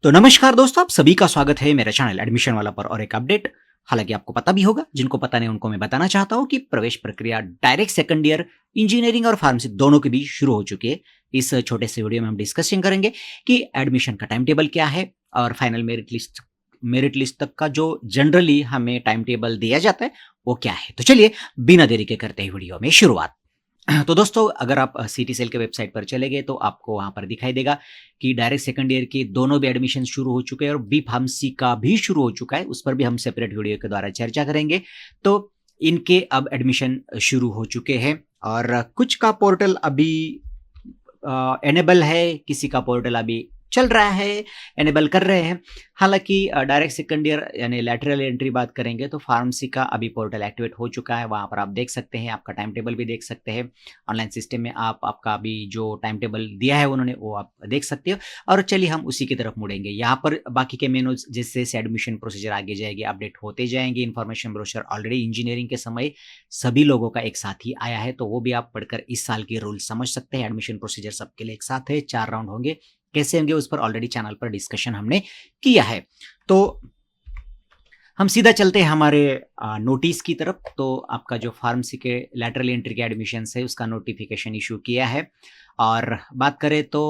तो नमस्कार दोस्तों, आप सभी का स्वागत है मेरे चैनल एडमिशन वाला पर और एक अपडेट। हालांकि आपको पता भी होगा, जिनको पता नहीं उनको मैं बताना चाहता हूं कि प्रवेश प्रक्रिया डायरेक्ट सेकंड ईयर इंजीनियरिंग और फार्मेसी दोनों के बीच शुरू हो चुकी है। इस छोटे से वीडियो में हम डिस्कशन करेंगे कि एडमिशन का टाइम टेबल क्या है और फाइनल मेरिट लिस्ट तक का जो जनरली हमें टाइम टेबल दिया जाता है वो क्या है। तो चलिए बिना देरी के करते हैं वीडियो में शुरुआत। तो दोस्तों, अगर आप सिटी सेल के वेबसाइट पर चले गए तो आपको वहाँ पर दिखाई देगा कि डायरेक्ट सेकंड ईयर के दोनों भी एडमिशन शुरू हो चुके हैं और बी फार्मेसी का भी शुरू हो चुका है। उस पर भी हम सेपरेट वीडियो के द्वारा चर्चा करेंगे। तो इनके अब एडमिशन शुरू हो चुके हैं और कुछ का पोर्टल अभी एनेबल है, किसी का पोर्टल अभी चल रहा है, एनेबल कर रहे हैं। हालांकि डायरेक्ट सेकंड ईयर यानी लैटरल एंट्री बात करेंगे तो फार्मेसी का अभी पोर्टल एक्टिवेट हो चुका है। वहाँ पर आप देख सकते हैं, आपका टाइम टेबल भी देख सकते हैं। ऑनलाइन सिस्टम में आप आपका अभी जो टाइम टेबल दिया है उन्होंने वो आप देख सकते हो। और चलिए हम उसी की तरफ मुड़ेंगे। यहाँ पर बाकी के मेनूज जैसे जैसे एडमिशन प्रोसीजर आगे जाएगी अपडेट होते जाएंगे। इन्फॉर्मेशन ब्रोशर ऑलरेडी इंजीनियरिंग के समय सभी लोगों का एक साथ ही आया है, तो वो भी आप पढ़कर इस साल के रूल समझ सकते हैं। एडमिशन प्रोसीजर सबके लिए एक साथ है, 4 राउंड होंगे। कैसे होंगे उस पर ऑलरेडी चैनल पर डिस्कशन हमने किया है। तो हम सीधा चलते हैं हमारे नोटिस की तरफ। तो आपका जो फार्मेसी के लैटरल एंट्री के एडमिशन है उसका नोटिफिकेशन इशू किया है। और बात करें तो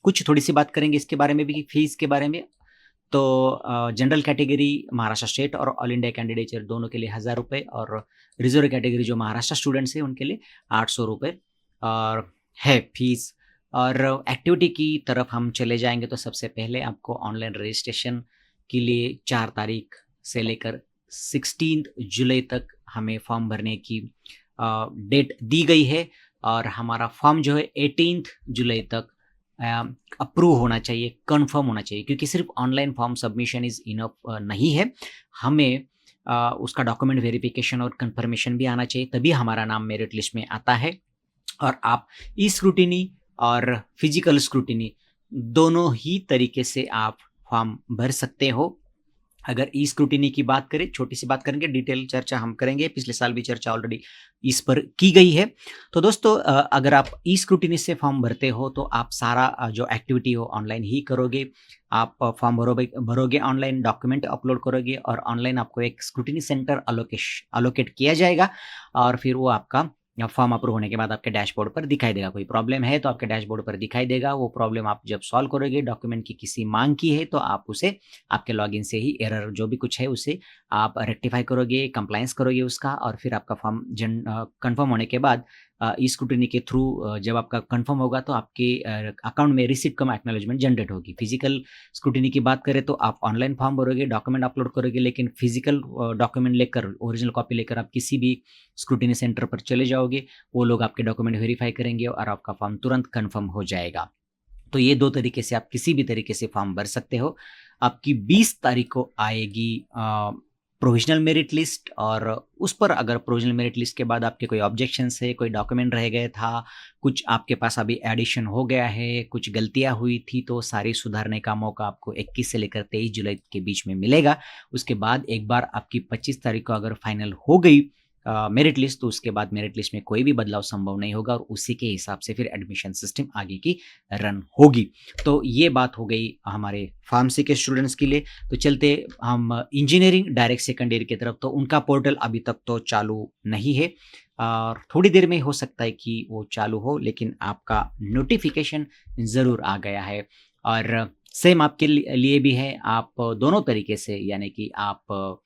कुछ थोड़ी सी बात करेंगे इसके बारे में भी, फीस के बारे में। तो जनरल कैटेगरी महाराष्ट्र स्टेट और ऑल इंडिया कैंडिडेचर दोनों के लिए 1000 रुपये और रिजर्व कैटेगरी जो महाराष्ट्र स्टूडेंट्स हैं उनके लिए 800 रुपये और है फीस। और एक्टिविटी की तरफ हम चले जाएंगे तो सबसे पहले आपको ऑनलाइन रजिस्ट्रेशन के लिए 4 तारीख से लेकर 16 जुलाई तक हमें फॉर्म भरने की डेट दी गई है। और हमारा फॉर्म जो है 18 जुलाई तक अप्रूव होना चाहिए, कंफर्म होना चाहिए, क्योंकि सिर्फ online form submission is enough नहीं है। हमें उसका डॉक्यूमेंट वेरिफिकेशन और कंफर्मेशन भी आना चाहिए, तभी हमारा नाम मेरिट लिस्ट में आता है। और आप ई स्क्रूटिनी और फिजिकल स्क्रूटिनी दोनों ही तरीके से आप फॉर्म भर सकते हो। अगर ई स्क्रूटिनी की बात करें, छोटी सी बात करेंगे, डिटेल चर्चा हम करेंगे, पिछले साल भी चर्चा ऑलरेडी इस पर की गई है। तो दोस्तों, अगर आप ई स्क्रूटिनी से फॉर्म भरते हो तो आप सारा जो एक्टिविटी हो ऑनलाइन ही करोगे। आप फॉर्म भरोगे ऑनलाइन, डॉक्यूमेंट अपलोड करोगे और ऑनलाइन आपको एक स्क्रूटिनी सेंटर अलोकेट किया जाएगा। और फिर वो आपका फॉर्म अप्रूव होने के बाद आपके डैशबोर्ड पर दिखाई देगा। कोई प्रॉब्लम है तो आपके डैशबोर्ड पर दिखाई देगा। वो प्रॉब्लम आप जब सॉल्व करोगे, डॉक्यूमेंट की किसी मांग की है तो आप उसे आपके लॉगिन से ही एरर जो भी कुछ है उसे आप रेक्टिफाई करोगे, कंप्लायंस करोगे उसका। और फिर आपका फॉर्म कंफर्म होने के बाद ई स्क्रूटिनी के थ्रू जब आपका कंफर्म होगा तो आपके अकाउंट में रिसिप्ट कम एक्नॉलेजमेंट जनरेट होगी। फिजिकल स्क्रूटिनी की बात करें तो आप ऑनलाइन फॉर्म भरोगे, डॉक्यूमेंट अपलोड करोगे, लेकिन फिजिकल डॉक्यूमेंट लेकर, ओरिजिनल कॉपी लेकर आप किसी भी स्क्रूटिनी सेंटर पर चले जाओगे, वो लोग आपके डॉक्यूमेंट वेरीफाई करेंगे और आपका फॉर्म तुरंत कंफर्म हो जाएगा। तो ये 2 तरीके से आप किसी भी तरीके से फॉर्म भर सकते हो। आपकी 20 तारीख को आएगी प्रोविजनल मेरिट लिस्ट, और उस पर अगर प्रोविजनल मेरिट लिस्ट के बाद आपके कोई ऑब्जेक्शंस है, कोई डॉक्यूमेंट रह गया था, कुछ आपके पास अभी एडिशन हो गया है, कुछ गलतियां हुई थी, तो सारी सुधारने का मौका आपको 21 से लेकर 23 जुलाई के बीच में मिलेगा। उसके बाद एक बार आपकी 25 तारीख को अगर फाइनल हो गई मेरिट लिस्ट, तो उसके बाद मेरिट लिस्ट में कोई भी बदलाव संभव नहीं होगा और उसी के हिसाब से फिर एडमिशन सिस्टम आगे की रन होगी। तो ये बात हो गई हमारे फार्मेसी के स्टूडेंट्स के लिए। तो चलते हम इंजीनियरिंग डायरेक्ट सेकंड ईयर की तरफ। तो उनका पोर्टल अभी तक तो चालू नहीं है और थोड़ी देर में हो सकता है कि वो चालू हो, लेकिन आपका नोटिफिकेशन ज़रूर आ गया है। और सेम आपके लिए भी है। आप दोनों तरीके से, यानी कि आप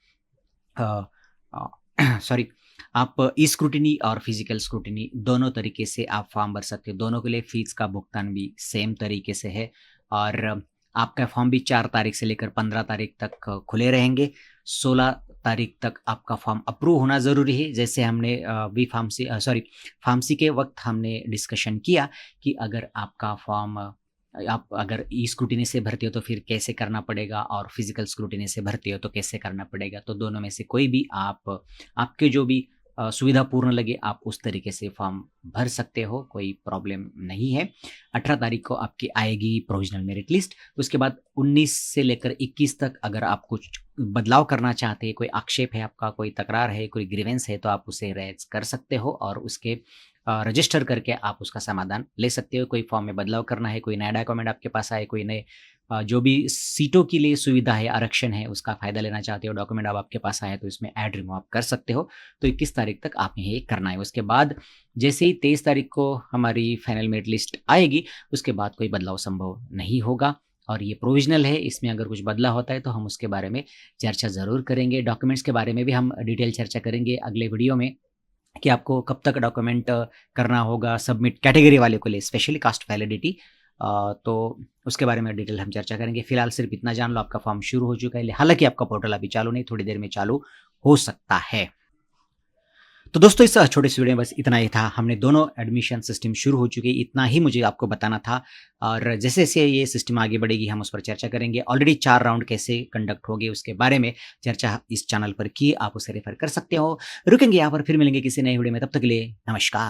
सॉरी आप ई स्क्रूटिनी और फिजिकल स्क्रूटिनी दोनों तरीके से आप फॉर्म भर सकते हो। दोनों के लिए फीस का भुगतान भी सेम तरीके से है। और आपका फॉर्म भी 4 तारीख से लेकर 15 तारीख तक खुले रहेंगे। 16 तारीख तक आपका फॉर्म अप्रूव होना ज़रूरी है। जैसे हमने बी फार्मेसी फार्मेसी के वक्त हमने डिस्कशन किया कि अगर आपका फॉर्म आप अगर ई स्क्रूटिनी से भरते हो तो फिर कैसे करना पड़ेगा, और फिजिकल स्क्रूटिनी से भरते हो तो कैसे करना पड़ेगा। तो दोनों में से कोई भी आप आपके जो भी सुविधापूर्ण लगे आप उस तरीके से फॉर्म भर सकते हो, कोई प्रॉब्लम नहीं है। 18 तारीख को आपकी आएगी प्रोविजनल मेरिट लिस्ट। उसके बाद 19 से लेकर 21 तक अगर आप कुछ बदलाव करना चाहते हैं, कोई आक्षेप है आपका, कोई तकरार है, कोई ग्रीवेंस है, तो आप उसे रेज कर सकते हो और उसके रजिस्टर करके आप उसका समाधान ले सकते हो। कोई फॉर्म में बदलाव करना है, कोई नया डॉक्यूमेंट आपके पास आए, कोई नए जो भी सीटों के लिए सुविधा है, आरक्षण है, उसका फ़ायदा लेना चाहते हो, डॉक्यूमेंट अब आपके पास आया तो इसमें ऐड रिमूव आप कर सकते हो। तो 21 तारीख तक आपने ये करना है। उसके बाद जैसे ही 23 तारीख को हमारी फाइनल मेरिट लिस्ट आएगी, उसके बाद कोई बदलाव संभव नहीं होगा और ये प्रोविज़नल है, इसमें अगर कुछ बदला होता है तो हम उसके बारे में चर्चा ज़रूर करेंगे। डॉक्यूमेंट्स के बारे में भी हम डिटेल चर्चा करेंगे अगले वीडियो में कि आपको कब तक डॉक्यूमेंट करना होगा सबमिट कैटेगरी वाले को लिए, स्पेशली कास्ट वैलिडिटी। तो उसके बारे में डिटेल हम चर्चा करेंगे। फिलहाल सिर्फ इतना जान लो, आपका फॉर्म शुरू हो चुका है, हालांकि आपका पोर्टल अभी चालू नहीं, थोड़ी देर में चालू हो सकता है। तो दोस्तों इस छोटे से वीडियो में बस इतना ही था। हमने दोनों एडमिशन सिस्टम शुरू हो चुके हैं, इतना ही मुझे आपको बताना था और जैसे जैसे ये सिस्टम आगे बढ़ेगी हम उस पर चर्चा करेंगे। ऑलरेडी 4 राउंड कैसे कंडक्ट होंगे उसके बारे में चर्चा इस चैनल पर की, आप उसे रेफर कर सकते हो। रुकेंगे यहाँ पर, फिर मिलेंगे किसी नए वीडियो में, तब तक के लिए नमस्कार।